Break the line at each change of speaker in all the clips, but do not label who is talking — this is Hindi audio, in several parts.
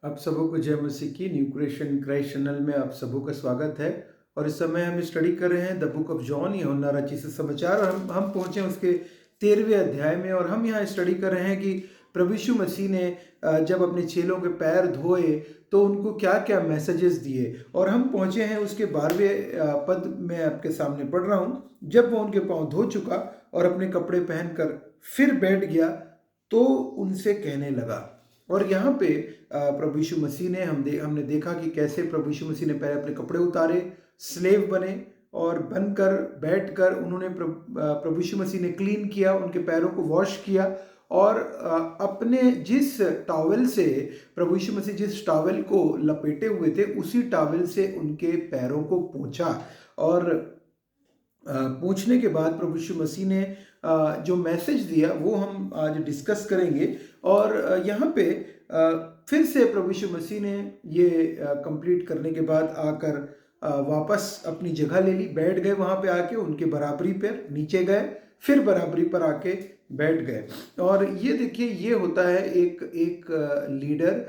आप सबों को जय मसीह की न्यू क्रिएशन क्राइस्ट चैनल में आप सबों का स्वागत है। और इस समय हम स्टडी कर रहे हैं द बुक ऑफ जॉन, यूहन्ना रचित समाचार। और हम पहुंचे उसके 13वें अध्याय में। और हम यहाँ स्टडी कर रहे हैं कि प्रभु यीशु मसीह ने जब अपने चेलों के पैर धोए तो उनको क्या क्या मैसेजेस दिए। और हम पहुंचे हैं उसके 12वें पद में आपके सामने पढ़ रहा हूँ। जब वो उनके पाँव धो चुका और अपने कपड़े पहनकर फिर बैठ गया तो उनसे कहने लगा। और यहाँ पे प्रभु यीशु मसीह ने हमने देखा कि कैसे प्रभु यीशु मसीह ने पहले अपने कपड़े उतारे, स्लेव बने और बनकर बैठकर उन्होंने प्रभु यीशु मसीह ने क्लीन किया, उनके पैरों को वॉश किया। और अपने जिस टॉवेल से प्रभु यीशु मसीह जिस टॉवेल को लपेटे हुए थे उसी टॉवेल से उनके पैरों को पोंछा। और पूछने के बाद प्रभु यीशु मसीह ने जो मैसेज दिया वो हम आज डिस्कस करेंगे। और यहाँ पे फिर से प्रभु यीशु मसीह ने ये कंप्लीट करने के बाद आकर वापस अपनी जगह ले ली, बैठ गए वहाँ पे आके, उनके बराबरी पर नीचे गए, फिर बराबरी पर आके बैठ गए। और ये देखिए, ये होता है एक लीडर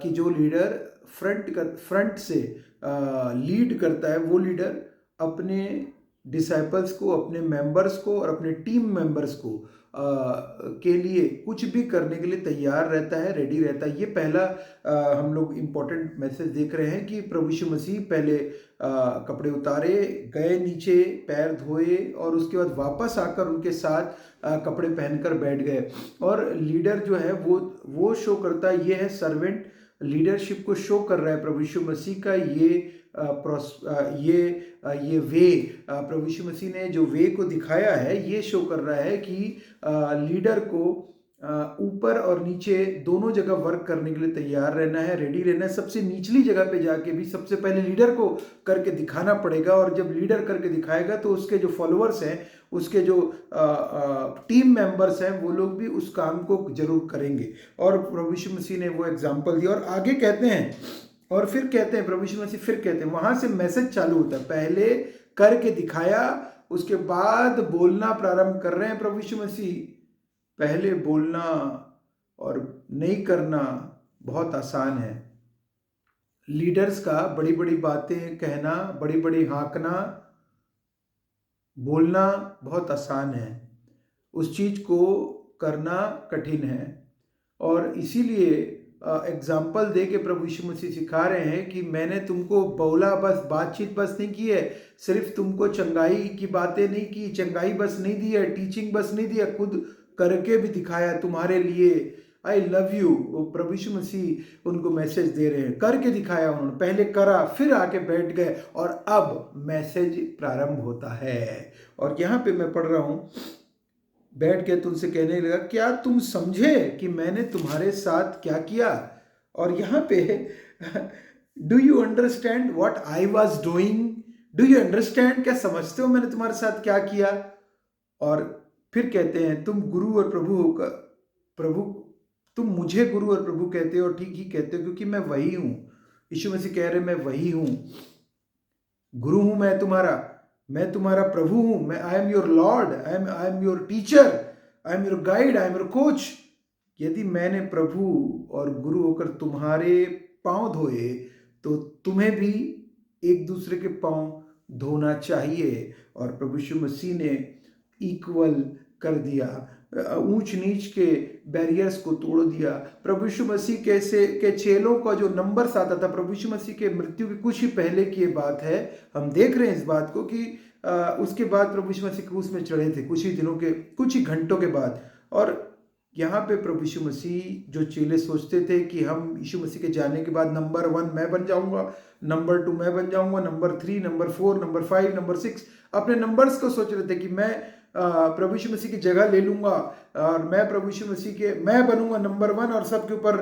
कि जो लीडर फ्रंट से लीड करता है, वो लीडर अपने डिसाइपल्स को, अपने मेंबर्स को और अपने टीम मेंबर्स को के लिए कुछ भी करने के लिए तैयार रहता है, रेडी रहता है। ये पहला हम लोग इम्पोर्टेंट मैसेज देख रहे हैं कि प्रभु यीशु मसीह पहले कपड़े उतारे, गए नीचे, पैर धोए और उसके बाद वापस आकर उनके साथ कपड़े पहनकर बैठ गए। और लीडर जो है वो शो करता है, ये है सर्वेंट, लीडरशिप को शो कर रहा है प्रभु यीशु मसीह का। ये वे प्रभु यीशु मसीह ने जो वे को दिखाया है, ये शो कर रहा है कि लीडर को ऊपर और नीचे दोनों जगह वर्क करने के लिए तैयार रहना है, रेडी रहना है। सबसे निचली जगह पे जाके भी सबसे पहले लीडर को करके दिखाना पड़ेगा। और जब लीडर करके दिखाएगा तो उसके जो फॉलोअर्स हैं, उसके जो टीम मेंबर्स हैं, वो लोग भी उस काम को जरूर करेंगे। और प्रभु यीशु मसीह ने वो एग्जाम्पल दिया। और आगे कहते हैं, और फिर कहते हैं प्रभु यीशु मसीह, फिर कहते हैं, वहां से मैसेज चालू होता है। पहले करके दिखाया, उसके बाद बोलना प्रारंभ कर रहे हैं प्रभु यीशु मसीह। पहले बोलना और नहीं करना बहुत आसान है। लीडर्स का बड़ी बड़ी बातें कहना, बड़ी बड़ी हाँकना, बोलना बहुत आसान है, उस चीज को करना कठिन है। और इसीलिए एग्जाम्पल दे के प्रभु यीशु मसीह सिखा रहे हैं कि मैंने तुमको बोला, बस बातचीत बस नहीं की है, सिर्फ तुमको चंगाई की बातें नहीं की, चंगाई बस नहीं दी है, टीचिंग बस नहीं दिया, खुद करके भी दिखाया तुम्हारे लिए। I love you. वो प्रभु यीशु मसीह उनको मैसेज दे रहे हैं, करके दिखाया उन्होंने, पहले करा, फिर आके बैठ गए और अब मैसेज प्रारंभ होता है। और यहाँ पे मैं पढ़ रहा हूँ, बैठ के तुमसे कहने लगा, क्या तुम समझे कि मैंने तुम्हारे साथ क्या किया? और यहाँ पे do you understand what I was doing? Do you understand, क्या समझते हो मैंने तुम्हारे साथ क्या किया? और फिर कहते हैं, तुम गुरु और प्रभु, तुम मुझे गुरु और प्रभु कहते हो, और ठीक ही कहते हो क्योंकि मैं वही हूं। यीशु मसीह कह रहे मैं वही हूं, गुरु हूं मैं तुम्हारा प्रभु हूं, मैं I am your Lord, I am your teacher, I am your guide, I am your coach. यदि मैंने प्रभु और गुरु होकर तुम्हारे पांव धोए तो तुम्हें भी एक दूसरे के पांव धोना चाहिए। और प्रभु यीशु मसीह ने इक्वल कर दिया, ऊंच नीच के बैरियर्स को तोड़ दिया। प्रभु यीशु मसीह के चेलों का जो नंबर्स आता था, प्रभु यीशु मसीह के मृत्यु के कुछ ही पहले की ये बात है, हम देख रहे हैं इस बात को कि उसके बाद प्रभु यीशु मसीह क्रूस में चढ़े थे, कुछ ही घंटों के बाद। और यहाँ पे प्रभु यीशु मसीह, जो चेले सोचते थे कि हम यीशु मसीह के जाने के बाद नंबर 1 मैं बन जाऊंगा, नंबर 2 मैं बन जाऊंगा, नंबर 3, नंबर 4, नंबर 5, नंबर 6, अपने नंबर्स को सोच रहे थे कि मैं प्रभु यीशु मसीह की जगह ले लूंगा और मैं प्रभु यीशु मसीह मैं बनूंगा नंबर 1 और सबके ऊपर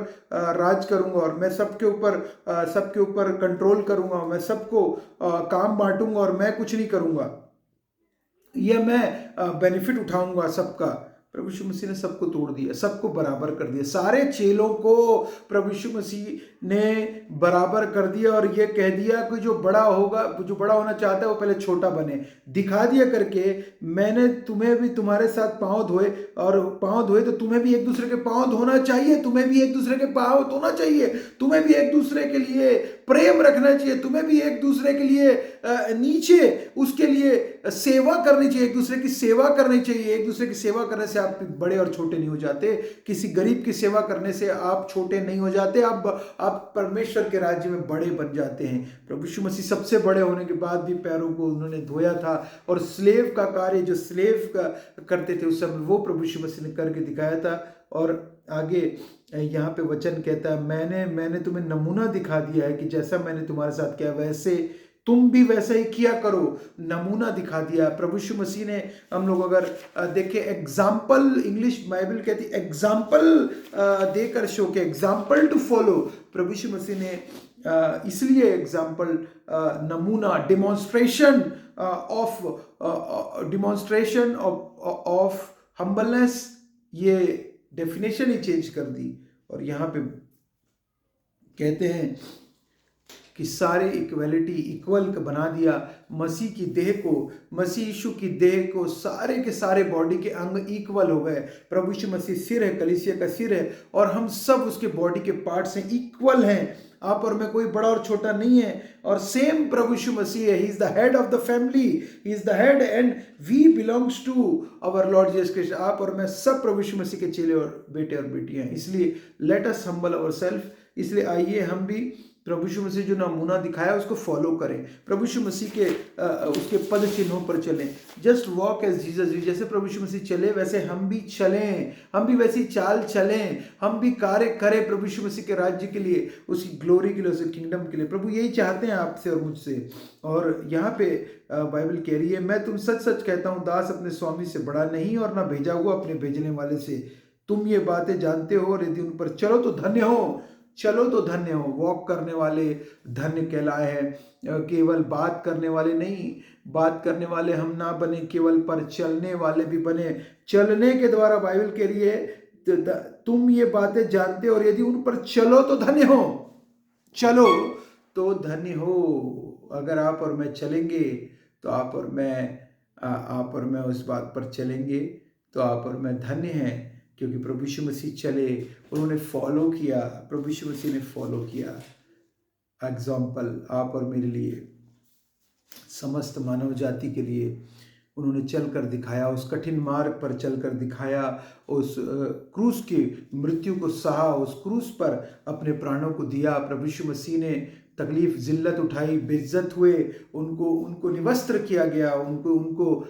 राज करूंगा, और मैं सबके ऊपर कंट्रोल करूंगा, मैं सबको काम बांटूंगा और मैं कुछ नहीं करूंगा, या मैं बेनिफिट उठाऊंगा सबका। प्रभु यीशु मसीह ने सबको तोड़ दिया, सबको बराबर कर दिया, सारे चेलों को प्रभु यीशु मसीह ने बराबर कर दिया और ये कह दिया कि जो बड़ा होगा, जो बड़ा होना चाहता है वो पहले छोटा बने। दिखा दिया करके, मैंने तुम्हें भी तुम्हारे साथ पांव धोए और पांव धोए तो तुम्हें भी एक दूसरे के पांव धोना चाहिए, तुम्हें भी एक दूसरे के पांव धोना चाहिए, तुम्हें भी एक दूसरे के लिए प्रेम रखना चाहिए, तुम्हें भी एक दूसरे के लिए नीचे उसके लिए सेवा करनी चाहिए, एक दूसरे की सेवा करनी चाहिए। एक दूसरे की सेवा करने से आप बड़े और छोटे नहीं हो जाते, किसी गरीब की सेवा करने से आप छोटे नहीं हो जाते, आप परमेश्वर के राज्य में बड़े बन जाते हैं। प्रभु यीशु मसीह सबसे बड़े होने के बाद भी पैरों को उन्होंने धोया था और स्लेव का कार्य जो स्लेव का करते थे उस समय वो प्रभु यीशु मसीह ने करके दिखाया था। और आगे यहाँ पे वचन कहता है, मैंने तुम्हें नमूना दिखा दिया है कि जैसा मैंने तुम्हारे साथ किया वैसे तुम भी वैसा ही किया करो। नमूना दिखा दिया प्रभु यीशु मसीह ने। हम लोग अगर देखें एग्जाम्पल, इंग्लिश बाइबल कहती है एग्जाम्पल देकर शो के, एग्जाम्पल टू फॉलो। प्रभु यीशु मसीह ने इसलिए एग्जाम्पल, नमूना, डिमॉन्स्ट्रेशन ऑफ हम्बलनेस, ये डेफिनेशन ही चेंज कर दी। और यहाँ पे कहते हैं कि सारे इक्वलिटी, इक्वल बना दिया मसीह की देह को, मसीह यीशु की देह को, सारे के सारे बॉडी के अंग इक्वल हो गए। प्रभु यीशु मसीह सिर है, कलीसिया का सिर है और हम सब उसके बॉडी के पार्ट्स हैं, इक्वल हैं। आप और मैं कोई बड़ा और छोटा नहीं है। और सेम प्रभु यीशु मसीह है, he is the head of the family, he is the head and we belongs to our Lord Jesus Christ. आप और मैं सब प्रभु यीशु मसीह के चेले और बेटे और बेटियां हैं। इसलिए लेट अस हम्बल अवरसेल्फ। इसलिए आइए हम भी प्रभु यीशु मसीह जो नमूना दिखाया उसको फॉलो करें, प्रभु यीशु मसीह के उसके पद चिन्हों पर चलें। Just walk as Jesus did. जैसे प्रभु यीशु मसीह चले वैसे हम भी चलें, हम भी वैसी चाल चलें, हम भी कार्य करें प्रभु यीशु मसीह के राज्य के लिए, उसकी ग्लोरी के लिए, उसके किंगडम के लिए। प्रभु यही चाहते हैं आपसे और मुझसे। और यहाँ पे बाइबल कह रही है, मैं तुम सच सच कहता हूँ, दास अपने स्वामी से बड़ा नहीं और ना भेजा हुआ अपने भेजने वाले से। तुम ये बातें जानते हो और यदि उन पर चलो तो धन्य हो। चलो तो धन्य हो। वॉक करने वाले धन्य कहलाए हैं। केवल बात करने वाले नहीं, बात करने वाले हम ना बने केवल, पर चलने वाले भी बने। चलने के द्वारा बाइबल कह रही है तुम ये बातें जानते हो और यदि उन पर चलो तो धन्य हो। चलो तो धन्य हो। अगर आप और मैं चलेंगे तो आप और मैं उस बात पर चलेंगे तो आप और मैं धन्य हैं, क्योंकि प्रभु यीशु मसीह चले, उन्होंने फॉलो किया, प्रभु यीशु मसीह ने फॉलो किया। एग्जाम्पल आप और मेरे लिए, समस्त मानव जाति के लिए उन्होंने चलकर दिखाया, उस कठिन मार्ग पर चलकर दिखाया, उस क्रूस की मृत्यु को सहा, उस क्रूस पर अपने प्राणों को दिया। प्रभु यीशु मसीह ने तकलीफ, जिल्लत उठाई, बेइज्जत हुए, उनको निवस्त्र किया गया, उनको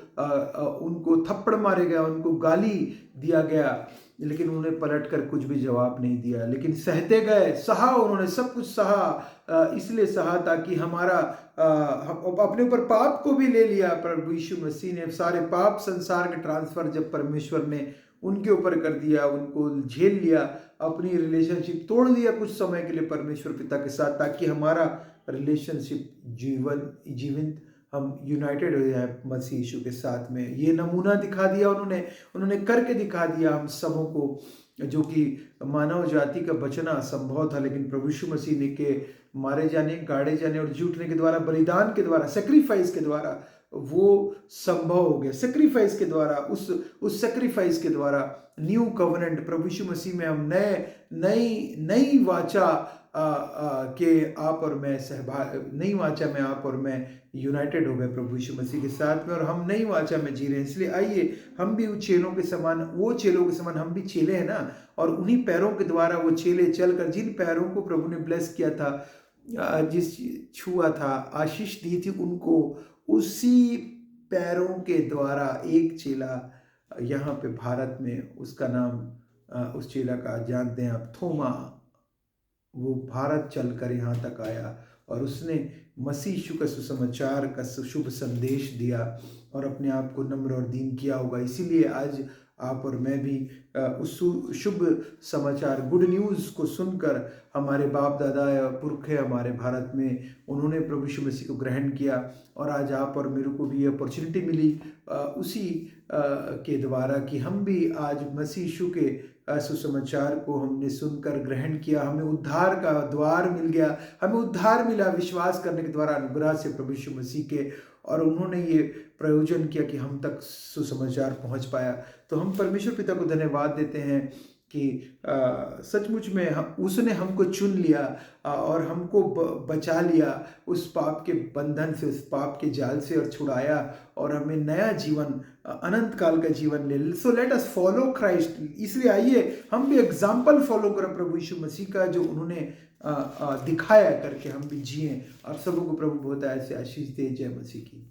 थप्पड़ मारे गया, उनको गाली दिया गया, लेकिन उन्होंने पलट कर कुछ भी जवाब नहीं दिया, लेकिन सहते गए, सहा, उन्होंने सब कुछ सहा। इसलिए सहा ताकि हमारा अपने ऊपर पाप को भी ले लिया। प्रभु यीशु मसीह ने सारे पाप संसार के ट्रांसफर जब परमेश्वर ने उनके ऊपर कर दिया, उनको झेल लिया, अपनी रिलेशनशिप तोड़ दिया कुछ समय के लिए परमेश्वर पिता के साथ, ताकि हमारा रिलेशनशिप जीवंत, हम यूनाइटेड हो जाए मसीह यीशु के साथ में। ये नमूना दिखा दिया उन्होंने करके दिखा दिया हम सबों को, जो कि मानव जाति का बचना असंभव था, लेकिन प्रभु यीशु मसीह ने के मारे जाने, गाड़े जाने और जूटने के द्वारा, बलिदान के द्वारा, सेक्रीफाइस के द्वारा वो संभव हो गया। सेक्रीफाइस के द्वारा, उस सेक्रीफाइस के द्वारा न्यू कवनेंट, प्रभु यीशु मसीह में हम नई वाचा के आप और मैं नई वाचा में आप और मैं यूनाइटेड हो गए प्रभु यीशु मसीह के साथ में, और हम नई वाचा में जी रहे हैं। इसलिए आइए हम भी उन चेलों के समान, वो चेलों के समान हम भी चेले हैं ना, और उन्हीं पैरों के द्वारा वो चेले चलकर, जिन पैरों को प्रभु ने ब्लेस किया था, जिस छुआ था, आशीष दी थी उनको, उसी पैरों के द्वारा एक चेला यहाँ पे भारत में, उसका नाम उस चेला का जानते हैं आप, थोमा, वो भारत चलकर यहाँ तक आया और उसने मसीह यीशु का सुसमाचार का शुभ संदेश दिया और अपने आप को नम्र और दीन किया होगा। इसीलिए आज आप और मैं भी उस शुभ समाचार गुड न्यूज़ को सुनकर हमारे बाप दादा या पुरखे हमारे भारत में उन्होंने प्रभु यीशु मसीह को ग्रहण किया, और आज आप और मेरे को भी ये अपॉर्चुनिटी मिली उसी के द्वारा कि हम भी आज मसीह यीशु के सुसमाचार को हमने सुनकर ग्रहण किया, हमें उद्धार का द्वार मिल गया, हमें उद्धार मिला विश्वास करने के द्वारा अनुग्रह से प्रभु यीशु मसीह के, और उन्होंने ये प्रयोजन किया कि हम तक सुसमाचार पहुंच पाया। तो हम परमेश्वर पिता को धन्यवाद देते हैं कि सचमुच में उसने हमको चुन लिया और हमको बचा लिया उस पाप के बंधन से, उस पाप के जाल से, और छुड़ाया और हमें नया जीवन, अनंत काल का जीवन ले। So let us follow Christ. इसलिए आइए हम भी एग्जाम्पल फॉलो करें प्रभु यीशु मसीह का, जो उन्होंने दिखाया करके हम भी जिए, और सबको प्रभु बहुत ऐसे आशीष दे। जय मसीह की।